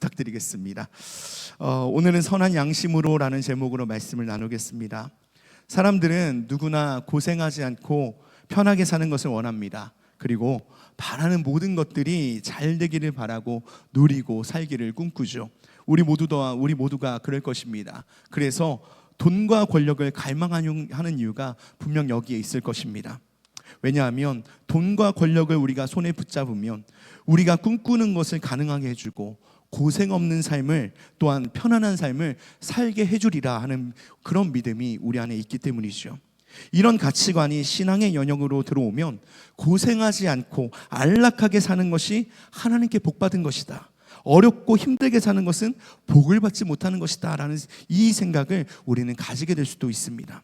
부탁드리겠습니다. 오늘은 선한 양심으로라는 제목으로 말씀을 나누겠습니다. 사람들은 누구나 고생하지 않고 편하게 사는 것을 원합니다. 그리고 바라는 모든 것들이 잘 되기를 바라고 누리고 살기를 꿈꾸죠. 우리 모두가 그럴 것입니다. 그래서 돈과 권력을 갈망하는 이유가 분명 여기에 있을 것입니다. 왜냐하면 돈과 권력을 우리가 손에 붙잡으면 우리가 꿈꾸는 것을 가능하게 해주고 고생 없는 삶을, 또한 편안한 삶을 살게 해주리라 하는 그런 믿음이 우리 안에 있기 때문이죠. 이런 가치관이 신앙의 영역으로 들어오면 고생하지 않고 안락하게 사는 것이 하나님께 복받은 것이다, 어렵고 힘들게 사는 것은 복을 받지 못하는 것이다 라는 이 생각을 우리는 가지게 될 수도 있습니다.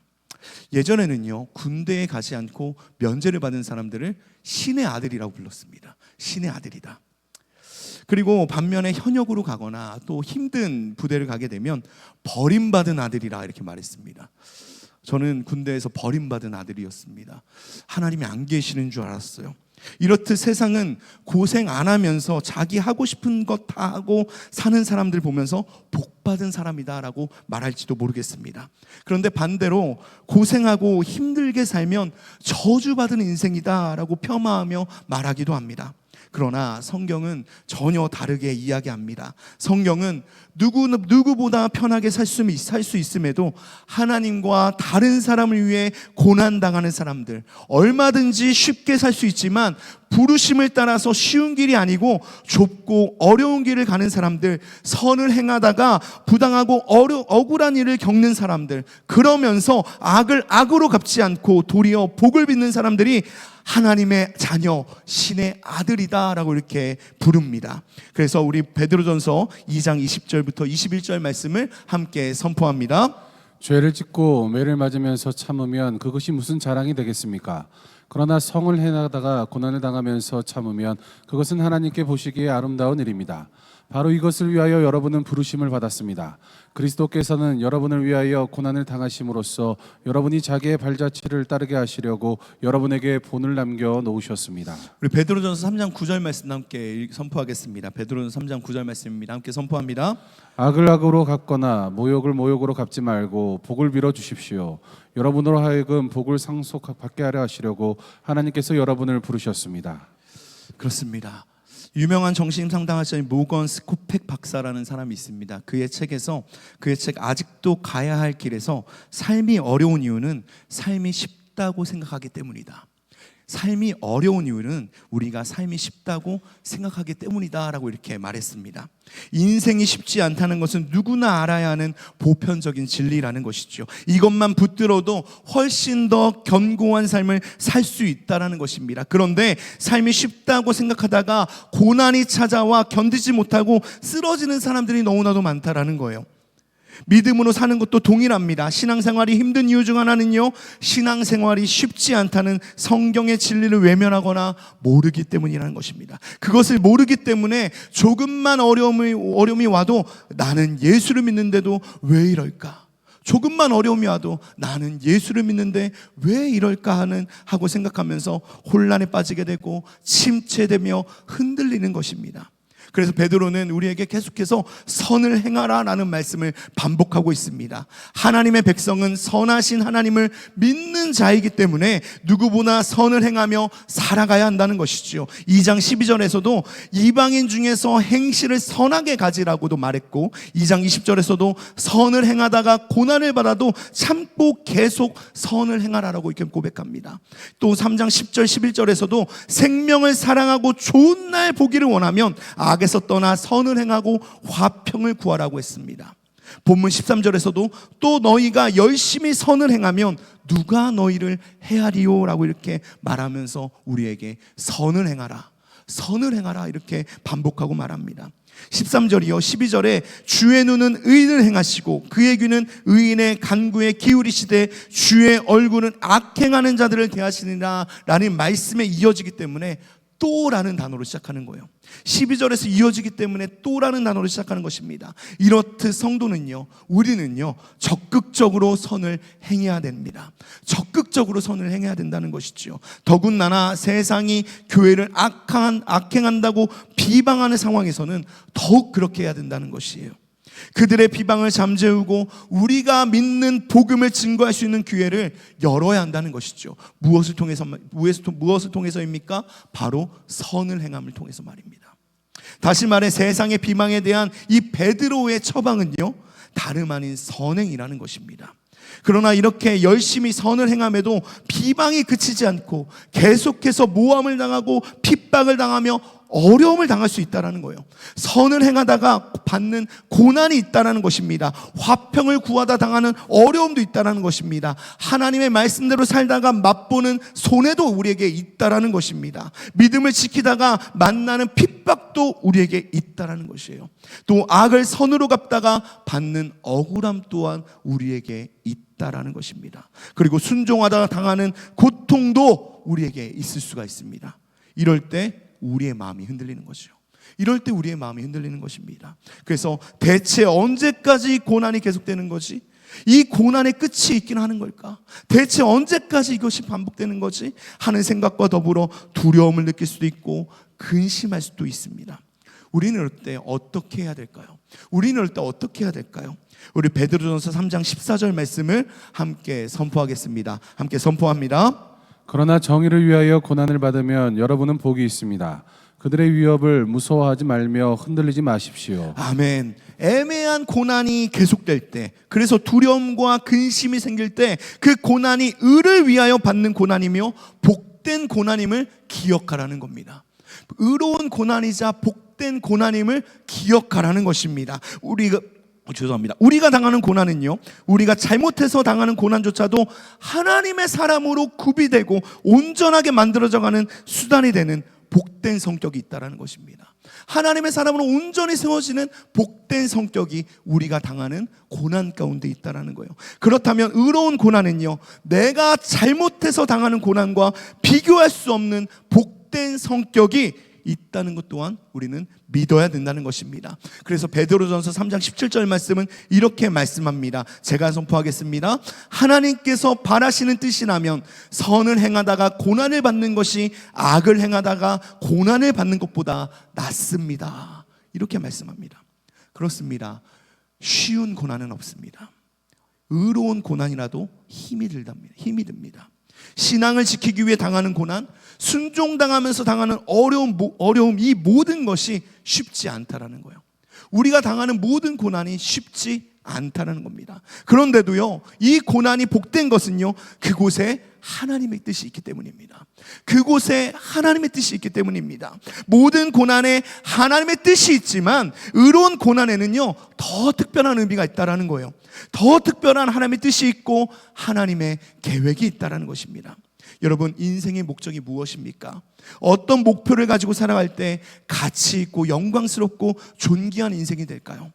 예전에는요, 군대에 가지 않고 면제를 받은 사람들을 신의 아들이라고 불렀습니다. 신의 아들이다. 그리고 반면에 현역으로 가거나 또 힘든 부대를 가게 되면 버림받은 아들이라 이렇게 말했습니다. 저는 군대에서 버림받은 아들이었습니다. 하나님이 안 계시는 줄 알았어요. 이렇듯 세상은 고생 안 하면서 자기 하고 싶은 것 다 하고 사는 사람들 보면서 복받은 사람이다라고 말할지도 모르겠습니다. 그런데 반대로 고생하고 힘들게 살면 저주받은 인생이다라고 폄하하며 말하기도 합니다. 그러나 성경은 전혀 다르게 이야기합니다. 성경은 누구보다 편하게 살 수 있음에도 하나님과 다른 사람을 위해 고난당하는 사람들, 얼마든지 쉽게 살 수 있지만 부르심을 따라서 쉬운 길이 아니고 좁고 어려운 길을 가는 사람들, 선을 행하다가 부당하고 억울한 일을 겪는 사람들, 그러면서 악을 악으로 갚지 않고 도리어 복을 빚는 사람들이 하나님의 자녀, 신의 아들이다라고 이렇게 부릅니다. 그래서 우리 베드로전서 2장 20절부터 21절 말씀을 함께 선포합니다. 죄를 짓고 매를 맞으면서 참으면 그것이 무슨 자랑이 되겠습니까? 그러나 성을 행하다가 고난을 당하면서 참으면 그것은 하나님께 보시기에 아름다운 일입니다. 바로 이것을 위하여 여러분은 부르심을 받았습니다. 그리스도께서는 여러분을 위하여 고난을 당하심으로써 여러분이 자기의 발자취를 따르게 하시려고 여러분에게 본을 남겨 놓으셨습니다. 우리 베드로전서 3장 9절 말씀 함께 선포하겠습니다. 베드로전서 3장 9절 말씀입니다. 함께 선포합니다. 악을 악으로 갚거나 모욕을 모욕으로 갚지 말고 복을 빌어 주십시오. 여러분으로 하여금 복을 상속받게 하려 하시려고 하나님께서 여러분을 부르셨습니다. 그렇습니다. 유명한 정신상담학자인 모건 스코펙 박사라는 사람이 있습니다. 그의 책 아직도 가야 할 길에서 삶이 어려운 이유는 삶이 쉽다고 생각하기 때문이다. 삶이 어려운 이유는 우리가 삶이 쉽다고 생각하기 때문이다 라고 이렇게 말했습니다. 인생이 쉽지 않다는 것은 누구나 알아야 하는 보편적인 진리라는 것이죠. 이것만 붙들어도 훨씬 더 견고한 삶을 살 수 있다는 것입니다. 그런데 삶이 쉽다고 생각하다가 고난이 찾아와 견디지 못하고 쓰러지는 사람들이 너무나도 많다라는 거예요. 믿음으로 사는 것도 동일합니다. 신앙생활이 힘든 이유 중 하나는요, 신앙생활이 쉽지 않다는 성경의 진리를 외면하거나 모르기 때문이라는 것입니다. 그것을 모르기 때문에 조금만 어려움이 와도 나는 예수를 믿는데도 왜 이럴까? 조금만 어려움이 와도 나는 예수를 믿는데 왜 이럴까 하고 생각하면서 혼란에 빠지게 되고 침체되며 흔들리는 것입니다. 그래서 베드로는 우리에게 계속해서 선을 행하라 라는 말씀을 반복하고 있습니다. 하나님의 백성은 선하신 하나님을 믿는 자이기 때문에 누구보다 선을 행하며 살아가야 한다는 것이죠. 2장 12절에서도 이방인 중에서 행실을 선하게 가지라고도 말했고, 2장 20절에서도 선을 행하다가 고난을 받아도 참고 계속 선을 행하라라고 이렇게 고백합니다. 또 3장 10절 11절에서도 생명을 사랑하고 좋은 날 보기를 원하면 악에서 떠나 선을 행하고 화평을 구하라고 했습니다. 본문 13절에서도 또 너희가 열심히 선을 행하면 누가 너희를 해하리요 라고 이렇게 말하면서 우리에게 선을 행하라 이렇게 반복하고 말합니다. 13절이요 12절에 주의 눈은 의인을 행하시고 그의 귀는 의인의 간구에 기울이시되 주의 얼굴은 악행하는 자들을 대하시니라 라는 말씀에 이어지기 때문에 또라는 단어로 시작하는 거예요. 12절에서 이어지기 때문에 또라는 단어로 시작하는 것입니다. 이렇듯 성도는요, 우리는요, 적극적으로 선을 행해야 됩니다. 적극적으로 선을 행해야 된다는 것이죠. 더군다나 세상이 교회를 악행한다고 비방하는 상황에서는 더욱 그렇게 해야 된다는 것이에요. 그들의 비방을 잠재우고 우리가 믿는 복음을 증거할 수 있는 기회를 열어야 한다는 것이죠. 무엇을 통해서입니까? 바로 선을 행함을 통해서 말입니다. 다시 말해 세상의 비방에 대한 이 베드로의 처방은요, 다름 아닌 선행이라는 것입니다. 그러나 이렇게 열심히 선을 행함에도 비방이 그치지 않고 계속해서 모함을 당하고 핍박을 당하며 어려움을 당할 수 있다는 거예요. 선을 행하다가 받는 고난이 있다는 것입니다. 화평을 구하다 당하는 어려움도 있다는 것입니다. 하나님의 말씀대로 살다가 맛보는 손해도 우리에게 있다는 것입니다. 믿음을 지키다가 만나는 핍박도 우리에게 있다는 것이에요. 또 악을 선으로 갚다가 받는 억울함 또한 우리에게 있다는 것입니다. 그리고 순종하다가 당하는 고통도 우리에게 있을 수가 있습니다. 이럴 때 우리의 마음이 흔들리는 거죠. 이럴 때 우리의 마음이 흔들리는 것입니다. 그래서 대체 언제까지 고난이 계속되는 거지? 이 고난의 끝이 있긴 하는 걸까? 대체 언제까지 이것이 반복되는 거지? 하는 생각과 더불어 두려움을 느낄 수도 있고 근심할 수도 있습니다. 우리는 이럴 때 어떻게 해야 될까요? 우리 베드로전서 3장 14절 말씀을 함께 선포하겠습니다. 함께 선포합니다. 그러나 정의를 위하여 고난을 받으면 여러분은 복이 있습니다. 그들의 위협을 무서워하지 말며 흔들리지 마십시오. 아멘. 애매한 고난이 계속될 때, 그래서 두려움과 근심이 생길 때 그 고난이 의를 위하여 받는 고난이며 복된 고난임을 기억하라는 겁니다. 의로운 고난이자 복된 고난임을 기억하라는 것입니다. 우리가 당하는 고난은요, 우리가 잘못해서 당하는 고난조차도 하나님의 사람으로 구비되고 온전하게 만들어져가는 수단이 되는 복된 성격이 있다는 것입니다. 하나님의 사람으로 온전히 세워지는 복된 성격이 우리가 당하는 고난 가운데 있다는 거예요. 그렇다면 의로운 고난은요, 내가 잘못해서 당하는 고난과 비교할 수 없는 복된 성격이 있다는 것 또한 우리는 믿어야 된다는 것입니다. 그래서 베드로전서 3장 17절 말씀은 이렇게 말씀합니다. 제가 선포하겠습니다. 하나님께서 바라시는 뜻이라면 선을 행하다가 고난을 받는 것이 악을 행하다가 고난을 받는 것보다 낫습니다. 이렇게 말씀합니다. 그렇습니다. 쉬운 고난은 없습니다. 의로운 고난이라도 힘이 듭니다. 신앙을 지키기 위해 당하는 고난, 순종당하면서 당하는 어려움, 이 모든 것이 쉽지 않다라는 거예요. 우리가 당하는 모든 고난이 쉽지 않다는 겁니다. 그런데도요, 이 고난이 복된 것은요, 그곳에 하나님의 뜻이 있기 때문입니다. 그곳에 하나님의 뜻이 있기 때문입니다. 모든 고난에 하나님의 뜻이 있지만 의로운 고난에는요, 더 특별한 의미가 있다는 거예요. 더 특별한 하나님의 뜻이 있고 하나님의 계획이 있다는 것입니다. 여러분, 인생의 목적이 무엇입니까? 어떤 목표를 가지고 살아갈 때 가치 있고 영광스럽고 존귀한 인생이 될까요?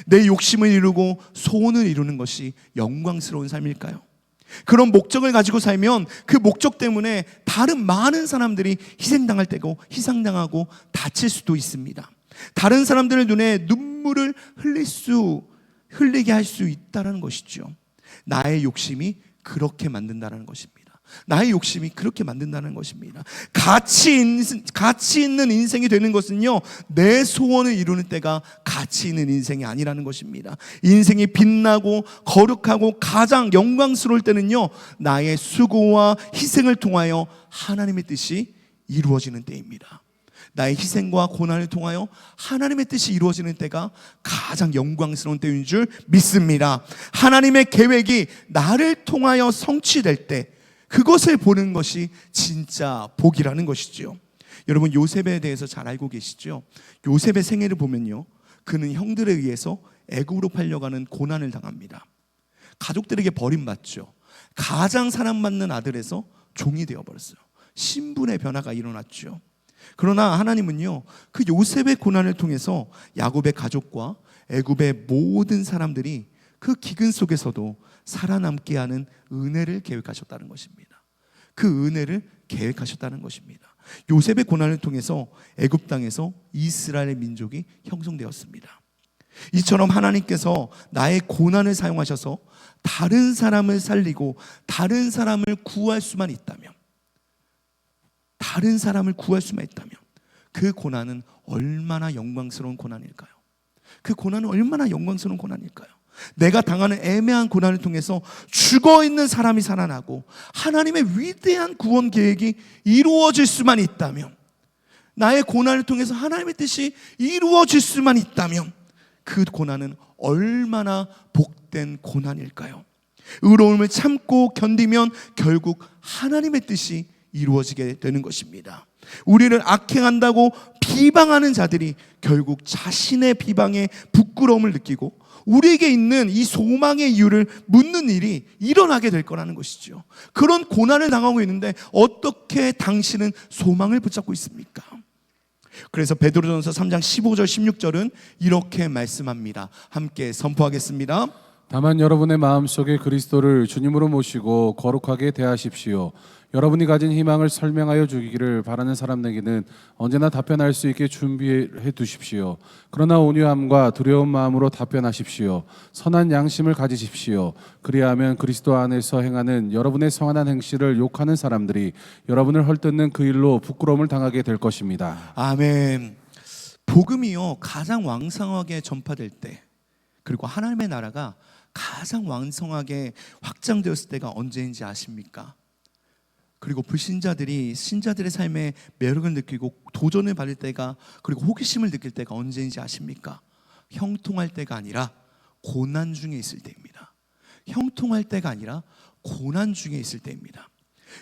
내 욕심을 이루고 소원을 이루는 것이 영광스러운 삶일까요? 그런 목적을 가지고 살면 그 목적 때문에 다른 많은 사람들이 희생당하고 다칠 수도 있습니다. 다른 사람들의 눈에 눈물을 흘리게 할 수 있다는 것이죠. 나의 욕심이 그렇게 만든다는 것입니다. 가치 있는 인생이 되는 것은요, 내 소원을 이루는 때가 가치 있는 인생이 아니라는 것입니다. 인생이 빛나고 거룩하고 가장 영광스러울 때는요, 나의 수고와 희생을 통하여 하나님의 뜻이 이루어지는 때입니다. 나의 희생과 고난을 통하여 하나님의 뜻이 이루어지는 때가 가장 영광스러운 때인 줄 믿습니다. 하나님의 계획이 나를 통하여 성취될 때 그것을 보는 것이 진짜 복이라는 것이죠. 여러분, 요셉에 대해서 잘 알고 계시죠? 요셉의 생애를 보면요, 그는 형들에 의해서 애굽으로 팔려가는 고난을 당합니다. 가족들에게 버림받죠. 가장 사랑받는 아들에서 종이 되어버렸어요. 신분의 변화가 일어났죠. 그러나 하나님은요, 그 요셉의 고난을 통해서 야곱의 가족과 애굽의 모든 사람들이 그 기근 속에서도 살아남게 하는 은혜를 계획하셨다는 것입니다. 그 은혜를 계획하셨다는 것입니다. 요셉의 고난을 통해서 애굽 땅에서 이스라엘의 민족이 형성되었습니다. 이처럼 하나님께서 나의 고난을 사용하셔서 다른 사람을 살리고 다른 사람을 구할 수만 있다면, 그 고난은 얼마나 영광스러운 고난일까요? 그 고난은 얼마나 영광스러운 고난일까요? 내가 당하는 애매한 고난을 통해서 죽어있는 사람이 살아나고 하나님의 위대한 구원 계획이 이루어질 수만 있다면, 나의 고난을 통해서 하나님의 뜻이 이루어질 수만 있다면 그 고난은 얼마나 복된 고난일까요? 의로움을 참고 견디면 결국 하나님의 뜻이 이루어지게 되는 것입니다. 우리를 악행한다고 비방하는 자들이 결국 자신의 비방에 부끄러움을 느끼고 우리에게 있는 이 소망의 이유를 묻는 일이 일어나게 될 거라는 것이죠. 그런 고난을 당하고 있는데 어떻게 당신은 소망을 붙잡고 있습니까? 그래서 베드로전서 3장 15절 16절은 이렇게 말씀합니다. 함께 선포하겠습니다. 다만 여러분의 마음속에 그리스도를 주님으로 모시고 거룩하게 대하십시오. 여러분이 가진 희망을 설명하여 주기를 바라는 사람에게는 언제나 답변할 수 있게 준비해 두십시오. 그러나 온유함과 두려운 마음으로 답변하십시오. 선한 양심을 가지십시오. 그리하면 그리스도 안에서 행하는 여러분의 성안한 행실을 욕하는 사람들이 여러분을 헐뜯는 그 일로 부끄러움을 당하게 될 것입니다. 아멘. 복음이요 가장 왕성하게 전파될 때, 그리고 하나님의 나라가 가장 왕성하게 확장되었을 때가 언제인지 아십니까? 그리고 불신자들이 신자들의 삶에 매력을 느끼고 도전을 받을 때가, 그리고 호기심을 느낄 때가 언제인지 아십니까? 형통할 때가 아니라 고난 중에 있을 때입니다. 형통할 때가 아니라 고난 중에 있을 때입니다.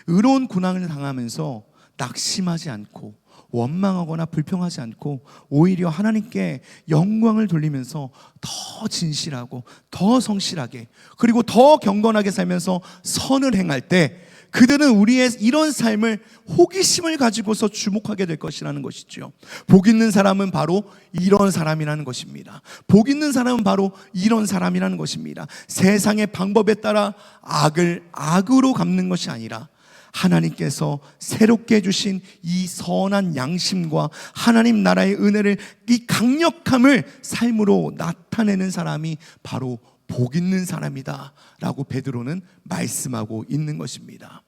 의로운 고난을 당하면서 낙심하지 않고 원망하거나 불평하지 않고 오히려 하나님께 영광을 돌리면서 더 진실하고 더 성실하게, 그리고 더 경건하게 살면서 선을 행할 때 그들은 우리의 이런 삶을 호기심을 가지고서 주목하게 될 것이라는 것이죠. 복 있는 사람은 바로 이런 사람이라는 것입니다. 복 있는 사람은 바로 이런 사람이라는 것입니다. 세상의 방법에 따라 악을 악으로 갚는 것이 아니라 하나님께서 새롭게 주신 이 선한 양심과 하나님 나라의 은혜를, 이 강력함을 삶으로 나타내는 사람이 바로 복 있는 사람이다 라고 베드로는 말씀하고 있는 것입니다.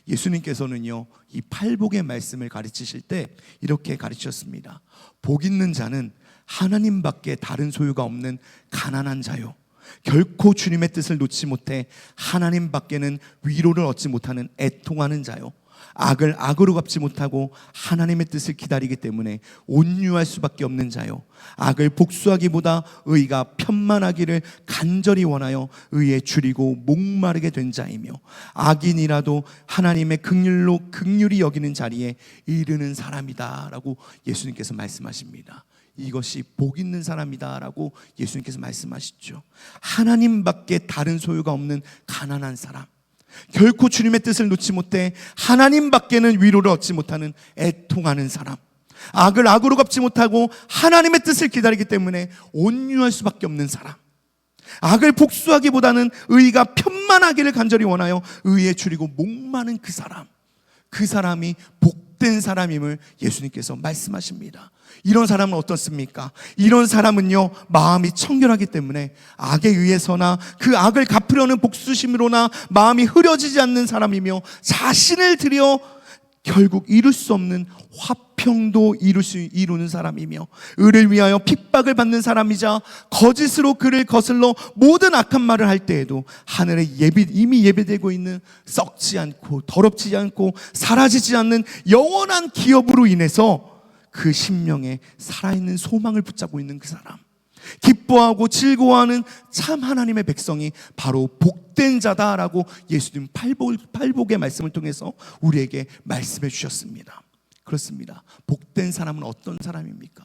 예수님께서는요 이 팔복의 말씀을 가르치실 때 이렇게 가르치셨습니다. 복 있는 자는 하나님밖에 다른 소유가 없는 가난한 자요, 결코 주님의 뜻을 놓지 못해 하나님 밖에는 위로를 얻지 못하는 애통하는 자요, 악을 악으로 갚지 못하고 하나님의 뜻을 기다리기 때문에 온유할 수밖에 없는 자요, 악을 복수하기보다 의가 편만하기를 간절히 원하여 의에 줄이고 목마르게 된 자이며, 악인이라도 하나님의 긍휼로 긍휼히 여기는 자리에 이르는 사람이다 라고 예수님께서 말씀하십니다. 이것이 복 있는 사람이다 라고 예수님께서 말씀하시죠. 하나님밖에 다른 소유가 없는 가난한 사람, 결코 주님의 뜻을 놓지 못해 하나님밖에는 위로를 얻지 못하는 애통하는 사람, 악을 악으로 갚지 못하고 하나님의 뜻을 기다리기 때문에 온유할 수밖에 없는 사람, 악을 복수하기보다는 의가 편만하기를 간절히 원하여 의에 줄이고 목마른 그 사람이 복된 사람임을 예수님께서 말씀하십니다. 이런 사람은 어떻습니까? 이런 사람은요 마음이 청결하기 때문에 악에 의해서나 그 악을 갚으려는 복수심으로나 마음이 흐려지지 않는 사람이며, 자신을 들여 결국 이룰 수 없는 화평도 이루는 사람이며, 의를 위하여 핍박을 받는 사람이자 거짓으로 그를 거슬러 모든 악한 말을 할 때에도 하늘에 이미 예배되고 있는 썩지 않고 더럽지 않고 사라지지 않는 영원한 기업으로 인해서 그 심령에 살아있는 소망을 붙잡고 있는 그 사람, 기뻐하고 즐거워하는 참 하나님의 백성이 바로 복된 자다라고 예수님 팔복의 말씀을 통해서 우리에게 말씀해 주셨습니다. 그렇습니다. 복된 사람은 어떤 사람입니까?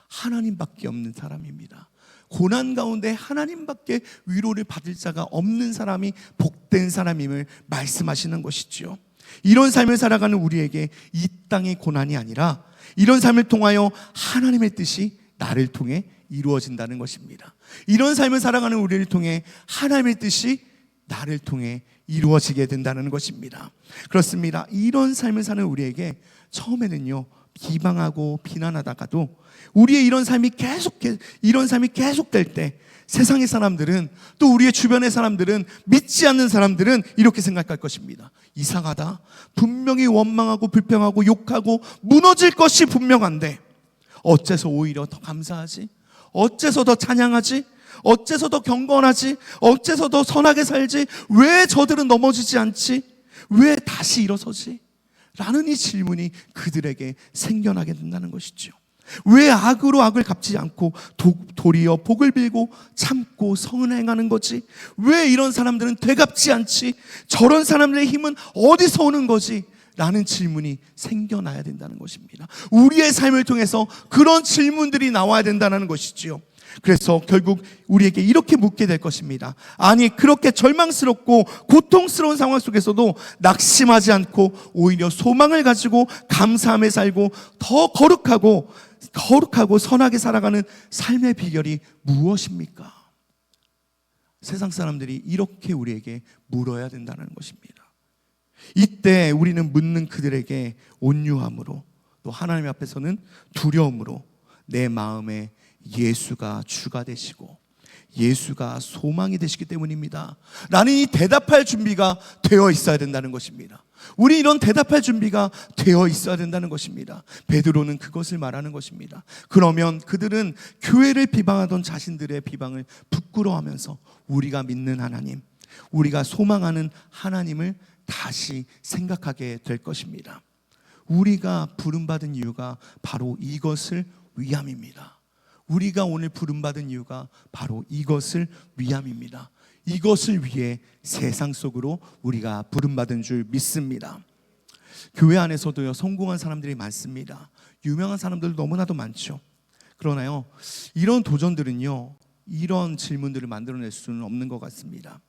하나님밖에 없는 사람입니다. 고난 가운데 하나님밖에 위로를 받을 자가 없는 사람이 복된 사람임을 말씀하시는 것이죠. 이런 삶을 살아가는 우리에게 이 땅의 고난이 아니라 이런 삶을 통하여 하나님의 뜻이 나를 통해 이루어진다는 것입니다. 이런 삶을 살아가는 우리를 통해 하나님의 뜻이 나를 통해 이루어지게 된다는 것입니다. 그렇습니다. 이런 삶을 사는 우리에게 처음에는요, 비방하고 비난하다가도 우리의 이런 삶이 계속될 때 세상의 사람들은, 또 우리의 주변의 사람들은, 믿지 않는 사람들은 이렇게 생각할 것입니다. 이상하다. 분명히 원망하고 불평하고 욕하고 무너질 것이 분명한데 어째서 오히려 더 감사하지? 어째서 더 찬양하지? 어째서 더 경건하지? 어째서 더 선하게 살지? 왜 저들은 넘어지지 않지? 왜 다시 일어서지? 라는 이 질문이 그들에게 생겨나게 된다는 것이죠. 왜 악으로 악을 갚지 않고 도리어 복을 빌고 참고 선을 행하는 거지? 왜 이런 사람들은 되갚지 않지? 저런 사람들의 힘은 어디서 오는 거지? 라는 질문이 생겨나야 된다는 것입니다. 우리의 삶을 통해서 그런 질문들이 나와야 된다는 것이지요. 그래서 결국 우리에게 이렇게 묻게 될 것입니다. 아니, 그렇게 절망스럽고 고통스러운 상황 속에서도 낙심하지 않고 오히려 소망을 가지고 감사함에 살고 더 거룩하고 선하게 살아가는 삶의 비결이 무엇입니까? 세상 사람들이 이렇게 우리에게 물어야 된다는 것입니다. 이때 우리는 묻는 그들에게 온유함으로, 또 하나님 앞에서는 두려움으로 내 마음에 예수가 주가 되시고 예수가 소망이 되시기 때문입니다 라는 이 대답할 준비가 되어 있어야 된다는 것입니다. 우리 이런 대답할 준비가 되어 있어야 된다는 것입니다. 베드로는 그것을 말하는 것입니다. 그러면 그들은 교회를 비방하던 자신들의 비방을 부끄러워하면서 우리가 믿는 하나님, 우리가 소망하는 하나님을 다시 생각하게 될 것입니다. 우리가 부름받은 이유가 바로 이것을 위함입니다. 우리가 오늘 부름받은 이유가 바로 이것을 위함입니다. 이것을 위해 세상 속으로 우리가 부름받은 줄 믿습니다. 교회 안에서도요, 성공한 사람들이 많습니다. 유명한 사람들 너무나도 많죠. 그러나요, 이런 도전들은요, 이런 질문들을 만들어낼 수는 없는 것 같습니다.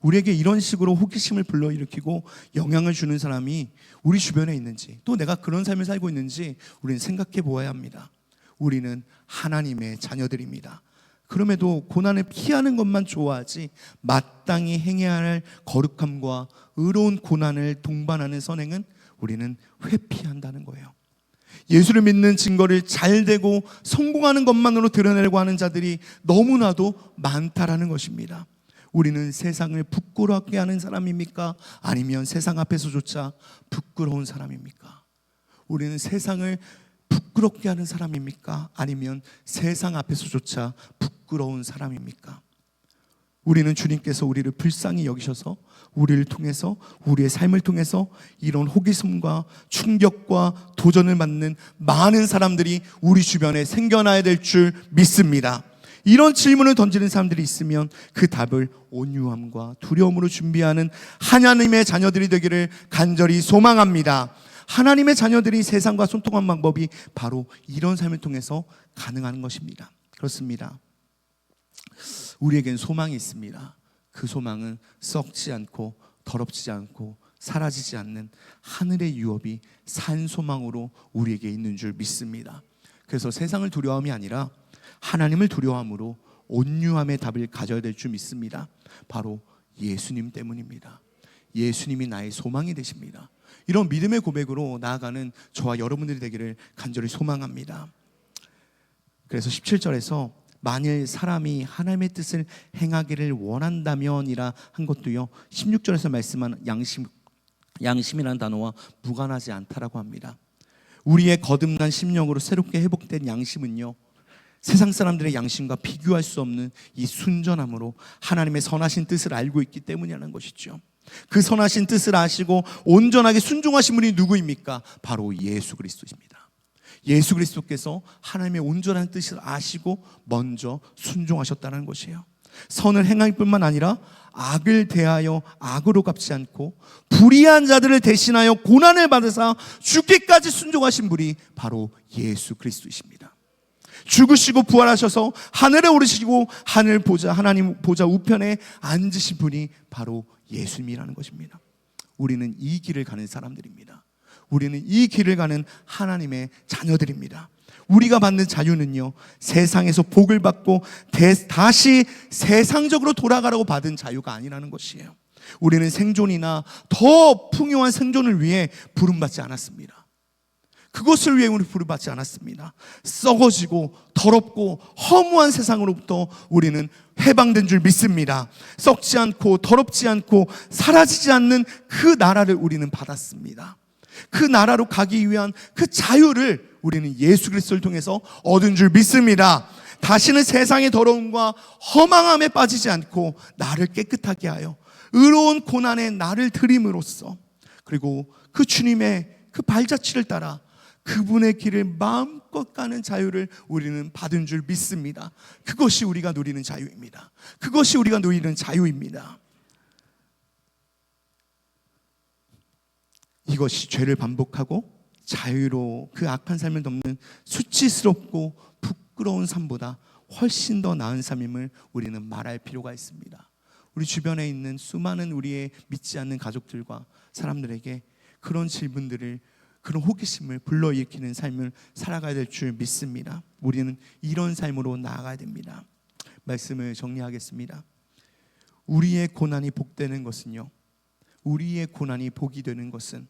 우리에게 이런 식으로 호기심을 불러일으키고 영향을 주는 사람이 우리 주변에 있는지, 또 내가 그런 삶을 살고 있는지 우리는 생각해 보아야 합니다. 우리는 하나님의 자녀들입니다. 그럼에도 고난을 피하는 것만 좋아하지 마땅히 행해야 할 거룩함과 의로운 고난을 동반하는 선행은 우리는 회피한다는 거예요. 예수를 믿는 증거를 잘되고 성공하는 것만으로 드러내려고 하는 자들이 너무나도 많다라는 것입니다. 우리는 세상을 부끄럽게 하는 사람입니까? 아니면 세상 앞에서조차 부끄러운 사람입니까? 우리는 세상을 부끄럽게 하는 사람입니까? 아니면 세상 앞에서조차 부끄러운 사람입니까? 우리는 주님께서 우리를 불쌍히 여기셔서 우리를 통해서, 우리의 삶을 통해서 이런 호기심과 충격과 도전을 받는 많은 사람들이 우리 주변에 생겨나야 될 줄 믿습니다. 이런 질문을 던지는 사람들이 있으면 그 답을 온유함과 두려움으로 준비하는 하나님의 자녀들이 되기를 간절히 소망합니다. 하나님의 자녀들이 세상과 소통한 방법이 바로 이런 삶을 통해서 가능한 것입니다. 그렇습니다. 우리에겐 소망이 있습니다. 그 소망은 썩지 않고 더럽지 않고 사라지지 않는 하늘의 유업이 산 소망으로 우리에게 있는 줄 믿습니다. 그래서 세상을 두려움이 아니라 하나님을 두려워함으로 온유함의 답을 가져야 될 줄 믿습니다. 바로 예수님 때문입니다. 예수님이 나의 소망이 되십니다. 이런 믿음의 고백으로 나아가는 저와 여러분들이 되기를 간절히 소망합니다. 그래서 17절에서 만일 사람이 하나님의 뜻을 행하기를 원한다면이라 한 것도요, 16절에서 말씀한 양심이라는 단어와 무관하지 않다라고 합니다. 우리의 거듭난 심령으로 새롭게 회복된 양심은요, 세상 사람들의 양심과 비교할 수 없는 이 순전함으로 하나님의 선하신 뜻을 알고 있기 때문이라는 것이죠. 그 선하신 뜻을 아시고 온전하게 순종하신 분이 누구입니까? 바로 예수 그리스도입니다. 예수 그리스도께서 하나님의 온전한 뜻을 아시고 먼저 순종하셨다는 것이에요. 선을 행할 뿐만 아니라 악을 대하여 악으로 갚지 않고 불의한 자들을 대신하여 고난을 받으사 죽기까지 순종하신 분이 바로 예수 그리스도이십니다. 죽으시고 부활하셔서 하늘에 오르시고 하늘 보좌, 하나님 보좌 우편에 앉으신 분이 바로 예수님이라는 것입니다. 우리는 이 길을 가는 사람들입니다. 우리는 이 길을 가는 하나님의 자녀들입니다. 우리가 받는 자유는요, 세상에서 복을 받고 다시 세상적으로 돌아가라고 받은 자유가 아니라는 것이에요. 우리는 생존이나 더 풍요한 생존을 위해 부름받지 않았습니다. 그것을 위해 우리 부름받지 않았습니다. 썩어지고 더럽고 허무한 세상으로부터 우리는 해방된 줄 믿습니다. 썩지 않고 더럽지 않고 사라지지 않는 그 나라를 우리는 받았습니다. 그 나라로 가기 위한 그 자유를 우리는 예수 그리스도를 통해서 얻은 줄 믿습니다. 다시는 세상의 더러움과 허망함에 빠지지 않고 나를 깨끗하게 하여 의로운 고난에 나를 드림으로써, 그리고 그 주님의 그 발자취를 따라 그분의 길을 마음껏 가는 자유를 우리는 받은 줄 믿습니다. 그것이 우리가 누리는 자유입니다. 그것이 우리가 누리는 자유입니다. 이것이 죄를 반복하고 자유로 그 악한 삶을 덮는 수치스럽고 부끄러운 삶보다 훨씬 더 나은 삶임을 우리는 말할 필요가 있습니다. 우리 주변에 있는 수많은 우리의 믿지 않는 가족들과 사람들에게 그런 질문들을, 그런 호기심을 불러일으키는 삶을 살아가야 될 줄 믿습니다. 우리는 이런 삶으로 나아가야 됩니다. 말씀을 정리하겠습니다. 우리의 고난이 복되는 것은요, 우리의 고난이 복이 되는 것은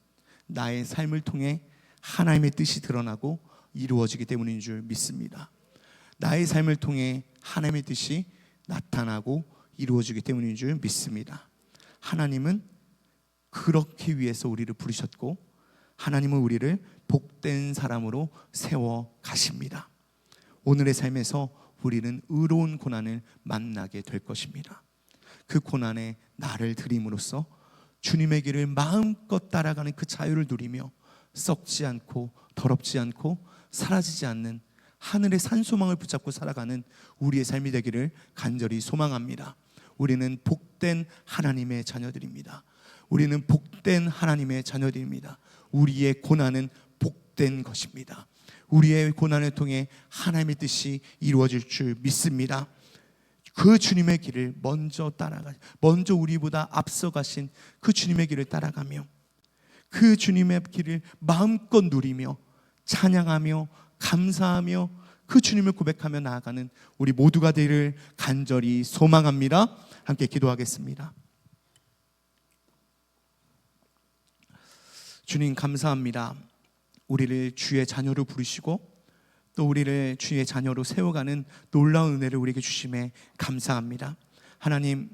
나의 삶을 통해 하나님의 뜻이 드러나고 이루어지기 때문인 줄 믿습니다. 나의 삶을 통해 하나님의 뜻이 나타나고 이루어지기 때문인 줄 믿습니다. 하나님은 그렇기 위해서 우리를 부르셨고, 하나님은 우리를 복된 사람으로 세워 가십니다. 오늘의 삶에서 우리는 의로운 고난을 만나게 될 것입니다. 그 고난에 나를 드림으로써 주님의 길을 마음껏 따라가는 그 자유를 누리며 썩지 않고 더럽지 않고 사라지지 않는 하늘의 산소망을 붙잡고 살아가는 우리의 삶이 되기를 간절히 소망합니다. 우리는 복된 하나님의 자녀들입니다. 우리는 복된 하나님의 자녀들입니다. 우리의 고난은 복된 것입니다. 우리의 고난을 통해 하나님의 뜻이 이루어질 줄 믿습니다. 그 주님의 길을 먼저 우리보다 앞서가신 그 주님의 길을 따라가며 그 주님의 길을 마음껏 누리며 찬양하며 감사하며 그 주님을 고백하며 나아가는 우리 모두가 되기를 간절히 소망합니다. 함께 기도하겠습니다. 주님, 감사합니다. 우리를 주의 자녀로 부르시고 또 우리를 주의 자녀로 세워가는 놀라운 은혜를 우리에게 주심에 감사합니다. 하나님,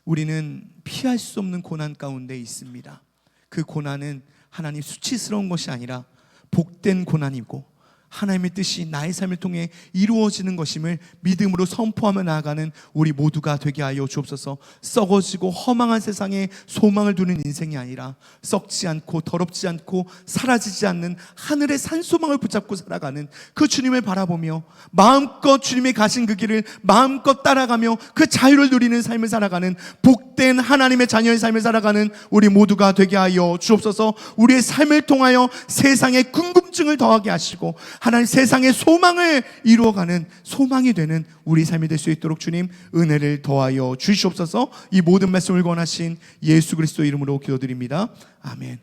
우리는 피할 수 없는 고난 가운데 있습니다. 그 고난은 하나님 수치스러운 것이 아니라 복된 고난이고 하나님의 뜻이 나의 삶을 통해 이루어지는 것임을 믿음으로 선포하며 나아가는 우리 모두가 되게 하여 주옵소서. 썩어지고 허망한 세상에 소망을 두는 인생이 아니라 썩지 않고 더럽지 않고 사라지지 않는 하늘의 산소망을 붙잡고 살아가는 그 주님을 바라보며 마음껏 주님이 가신 그 길을 마음껏 따라가며 그 자유를 누리는 삶을 살아가는 복된 하나님의 자녀의 삶을 살아가는 우리 모두가 되게 하여 주옵소서. 우리의 삶을 통하여 세상의 궁금증을 더하게 하시고 하나님 세상의 소망을 이루어가는 소망이 되는 우리 삶이 될 수 있도록 주님 은혜를 더하여 주시옵소서. 이 모든 말씀을 권하신 예수 그리스도 이름으로 기도드립니다. 아멘.